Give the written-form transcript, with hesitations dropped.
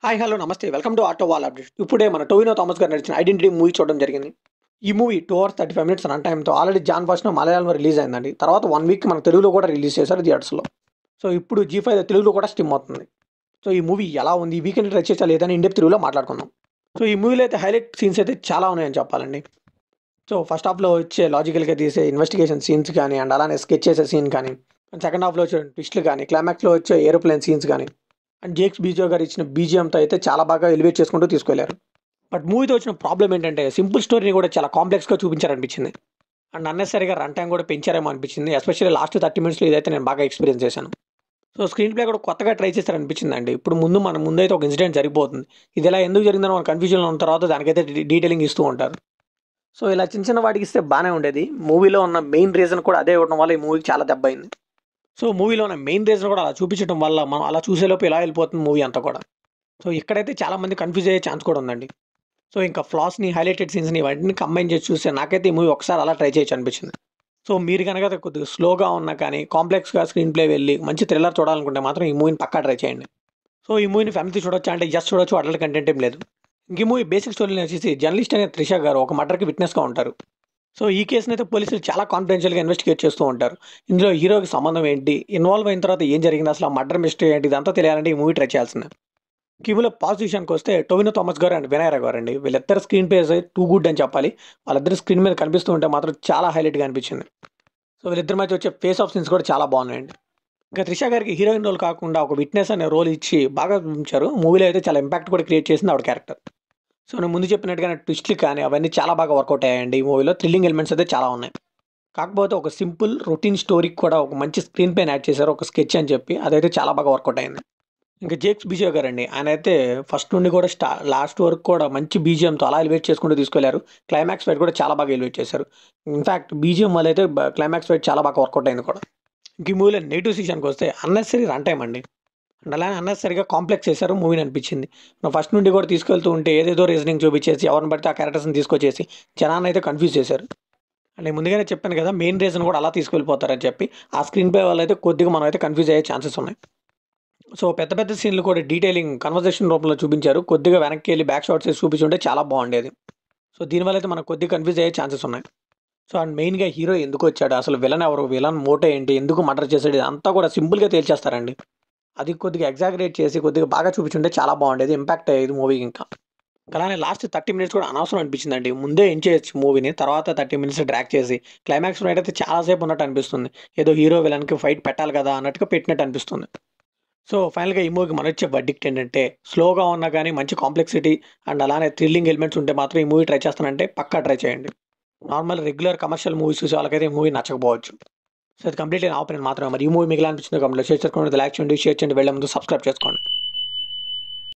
Hi hello నమస్తే welcome to auto wall update. ఇప్పుడే మన టోవినో థామస్ గారు నడిచిన ఐడెంటిటీ మూవీ చూడడం జరిగింది. ఈ మూవీ 2 hours 35 minutes రన్ టైంతో ఆల్రెడీ జాన్ ఫస్ట్‌లో మలయాళంలో రిలీజ్ అయిందండి. తర్వాత 1 వీక్ మన తెలుగులో కూడా రిలీజ్ చేశారు థియేటర్స్‌లో. సో ఇప్పుడు జీ5 తెలుగులో కూడా స్ట్రీమ్ అవుతుంది. సో ఈ మూవీ ఎలా ఉంది? ఈ వీకెండ్ ట్రై చేసా లేదని ఇన్ డెప్త్ రివ్యూలో మాట్లాడుకుందాం. సో ఈ మూవీలో అయితే హైలైట్ సీన్స్ అయితే చాలా ఉన్నాయని చెప్పాలండి. సో ఫస్ట్ హాఫ్‌లో వచ్చే లాజికల్‌గా తీసే ఇన్వెస్టిగేషన్ సీన్స్ కానీ అండ్ అలానే స్కెచ్ చేసే సీన్ కానీ అండ్ సెకండ్ హాఫ్‌లో వచ్చే ట్విస్ట్‌లు కానీ క్లైమాక్స్‌లో వచ్చే ఏరోప్లేన్ సీన్స్ కానీ అండ్ జేక్స్ బీజో గారు ఇచ్చిన బీజీఎంతో అయితే చాలా బాగా ఎలివేట్ చేసుకుంటూ తీసుకెళ్లారు. బట్ మూవీతో వచ్చిన ప్రాబ్లం ఏంటంటే సింపుల్ స్టోరీని కూడా చాలా కాంప్లెక్స్‌గా చూపించారనిపించింది. అండ్ అన్నెసరీగా రన్ టైం కూడా పెంచారేమో అనిపించింది. ఎస్పెషల్లీ లాస్ట్ 30 మినిట్స్‌లో ఇదైతే నేను బాగా ఎక్స్‌పీరియన్స్ చేశాను. సో స్క్రీన్ ప్లే కూడా కొత్తగా ట్రై చేశారనిపించిందండి. ఇప్పుడు మన ముందైతే ఒక ఇన్సిడెంట్ జరిగిపోతుంది. ఇది ఇలా ఎందుకు జరిగిందని మన కన్‌ఫ్యూజన్‌లో ఉన్న తర్వాత దానికైతే డీటెయిలింగ్ ఇస్తూ ఉంటారు. సో ఇలా చిన్న చిన్న వాటికి ఇస్తే బానే ఉండేది. మూవీలో ఉన్న మెయిన్ రీజన్ కూడా అదే ఇవ్వడం వల్ల ఈ మూవీకి చాలా దెబ్బయింది. సో మూవీలో ఉన్న మెయిన్ రీజన్ కూడా అలా చూపించడం వల్ల మనం అలా చూసేలోపు ఇలా వెళ్ళిపోతుంది మూవీ అంతా కూడా. సో ఇక్కడైతే చాలా మంది కన్‌ఫ్యూజ్ అయ్యే ఛాన్స్ కూడా ఉందండి. సో ఇంకా ఫ్లాస్‌ని, హైలైటెడ్ సీన్స్‌ని ఇవన్నీ కంబైన్ చేసి చూస్తే నాకైతే ఈ మూవీ ఒకసారి అలా ట్రై చేయొచ్చు అనిపించింది. సో మీరు గనక కొద్దిగా స్లోగా ఉన్నా కానీ కాంప్లెక్స్‌గా స్క్రీన్ ప్లే వెళ్ళి మంచి థ్రిల్లర్ చూడాలనుకుంటే మాత్రం ఈ మూవీని పక్కా ట్రై చేయండి. సో ఈ మూవీని ఫ్యామిలీతో చూడొచ్చా అంటే యెస్ చూడొచ్చు. అడల్ట్ కంటెంట్ ఏం లేదు. ఇంక ఈ మూవీ బేసిక్ స్టోరీని వచ్చేసి జర్నలిస్ట్ అనే త్రిష గారు ఒక మర్డర్‌కి విట్నెస్‌గా ఉంటారు. సో ఈ కేసునైతే పోలీసులు చాలా కాన్ఫిడెన్షియల్‌గా ఇన్వెస్టిగేట్ చేస్తూ ఉంటారు. ఇందులో హీరోకి సంబంధం ఏంటి? ఇన్వాల్వ్ అయిన తర్వాత ఏం జరిగింది? అసలు ఆ మర్డర్ మిస్టరీ ఏంటి? ఇదంతా తెలియాలంటే ఈ మూవీ ట్రై చేయాల్సిందే. కిమ్‌లో పాజిటివ్ విషయానికొస్తే టొవినో థామస్ గారు అండ్ వినయ్ రాఘవ్ గారండి. వీళ్ళిద్దరు స్క్రీన్ ప్లేస్ టూ గుడ్ అని చెప్పాలి. వాళ్ళిద్దరు స్క్రీన్ మీద కనిపిస్తూ ఉంటే మాత్రం చాలా హైలైట్‌గా అనిపించింది. సో వీళ్ళిద్దరి మధ్య వచ్చే ఫేస్ ఆఫ్ సీన్స్ కూడా చాలా బాగున్నాయండి. ఇంకా త్రిష గారికి హీరోయిన్ రోల్ కాకుండా ఒక విట్నెస్ అనే రోల్ ఇచ్చి బాగా చూపించారు. మూవీలో అయితే చాలా ఇంపాక్ట్ కూడా క్రియేట్ చేసింది ఆవిడ క్యారెక్టర్. సో నేను ముందు చెప్పినట్టుగానే ట్విస్ట్‌లు కానీ అవన్నీ చాలా బాగా వర్కౌట్ అయ్యాయండి ఈ మూవీలో. థ్రిల్లింగ్ ఎలిమెంట్స్ అయితే చాలా ఉన్నాయి. కాకపోతే ఒక సింపుల్ రొటీన్ స్టోరీకి కూడా ఒక మంచి స్క్రీన్ ప్లేని యాడ్ చేశారు. ఒక స్కెచ్ అని చెప్పి అదైతే చాలా బాగా వర్కౌట్ అయింది. ఇంకా జేక్స్ బీజే గారండి. ఆయనైతే ఫస్ట్ నుండి కూడా లాస్ట్ వరకు కూడా మంచి బీజీఎంతో అలా ఎలివేట్ చేసుకుంటూ తీసుకెళ్లారు. క్లైమాక్స్ ఫైట్ కూడా చాలా బాగా ఎలివేట్ చేశారు. ఇన్‌ఫాక్ట్ బీజీఎం వల్ల అయితే క్లైమాక్స్ ఫైట్ చాలా బాగా వర్కౌట్ అయింది కూడా. ఇంక ఈ మూవీలో నెగెటివ్ విషయానికొస్తే అన్నెసరీ రన్ టైమ్ అండి. అండ్ అలానే అన్నెసరీగా కాంప్లెక్స్ చేశారు మూవీని అనిపించింది. ఫస్ట్ నుండి కూడా తీసుకెళ్తూ ఉంటే ఏదేదో రీజనింగ్ చూపించేసి ఎవరిని పడితే ఆ క్యారెక్టర్స్‌ని తీసుకొచ్చేసి జనాన్ని అయితే కన్‌ఫ్యూజ్ చేశారు. అండ్ నేను ముందుగానే చెప్పాను కదా! మెయిన్ రీజన్ కూడా అలా తీసుకెళ్ళిపోతారని చెప్పి. ఆ స్క్రీన్ ప్లే వల్ల అయితే కొద్దిగా మనం అయితే కన్‌ఫ్యూజ్ అయ్యే ఛాన్సెస్ ఉన్నాయి. సో పెద్ద పెద్ద సీన్‌లు కూడా డీటెయిలింగ్ కన్వర్జేషన్ రూపంలో చూపించారు. కొద్దిగా వెనక్కెళ్ళి బ్యాక్ షాట్స్ ఏసి చూపించుంటే చాలా బాగుండేది. సో దీనివల్ల అయితే మనకు కొద్దిగా కన్‌ఫ్యూజ్ అయ్యే ఛాన్సెస్ ఉన్నాయి. సో అండ్ మెయిన్‌గా హీరో ఎందుకొచ్చాడు? అసలు విలన్ ఎవరు? విలన్ మోటో ఏంటి? ఎందుకు మర్డర్ చేసాడు? ఇదంతా కూడా సింపుల్‌గా తేల్చేస్తారండి. అది కొద్దిగా ఎగ్జాగరేట్ చేసి కొద్దిగా బాగా చూపించుంటే చాలా బాగుండేది. ఇంపాక్ట్ అయ్యేది మూవీ ఇంకా. అలానే లాస్ట్ 30 మినిట్స్ కూడా అనవసరం అనిపించిందండి. ముందే ఎండ్ చేయొచ్చు మూవీని. తర్వాత 30 మినిట్స్ డ్రాగ్ చేసి క్లైమాక్స్ ఫైట్ అయితే చాలా సేపు ఉన్నట్టు అనిపిస్తుంది. ఏదో హీరో విలన్‌కి ఫైట్ పెట్టాలి కదా! అన్నట్టుగా పెట్టినట్టు అనిపిస్తుంది. సో ఫైనల్‌గా ఈ మూవీకి మనొచ్చే వర్డిక్ట్ ఏంటంటే స్లోగా ఉన్నా గానీ మంచి కాంప్లెక్సిటీ అండ్ అలానే థ్రిల్లింగ్ ఎలిమెంట్స్ ఉంటే మాత్రం ఈ మూవీ ట్రై చేస్తానంటే పక్కా ట్రై చేయండి. నార్మల్ రెగ్యులర్ కమర్షియల్ మూవీస్ చూసే వాళ్ళకైతే ఈ మూవీ నచ్చకపోవచ్చు. సో ఇది కంప్లీట్‌లీ నా ఒపీనియన్ మాత్రమే. మరి ఈ మూవీ మీకు ఎలా అనిపించిందో కామెంట్‌లో షేర్ చేసుకోండి. లైక్ చేయండి, షేర్ చేయండి. వెళ్ళే ముందు సబ్స్క్రైబ్ చేసుకోండి.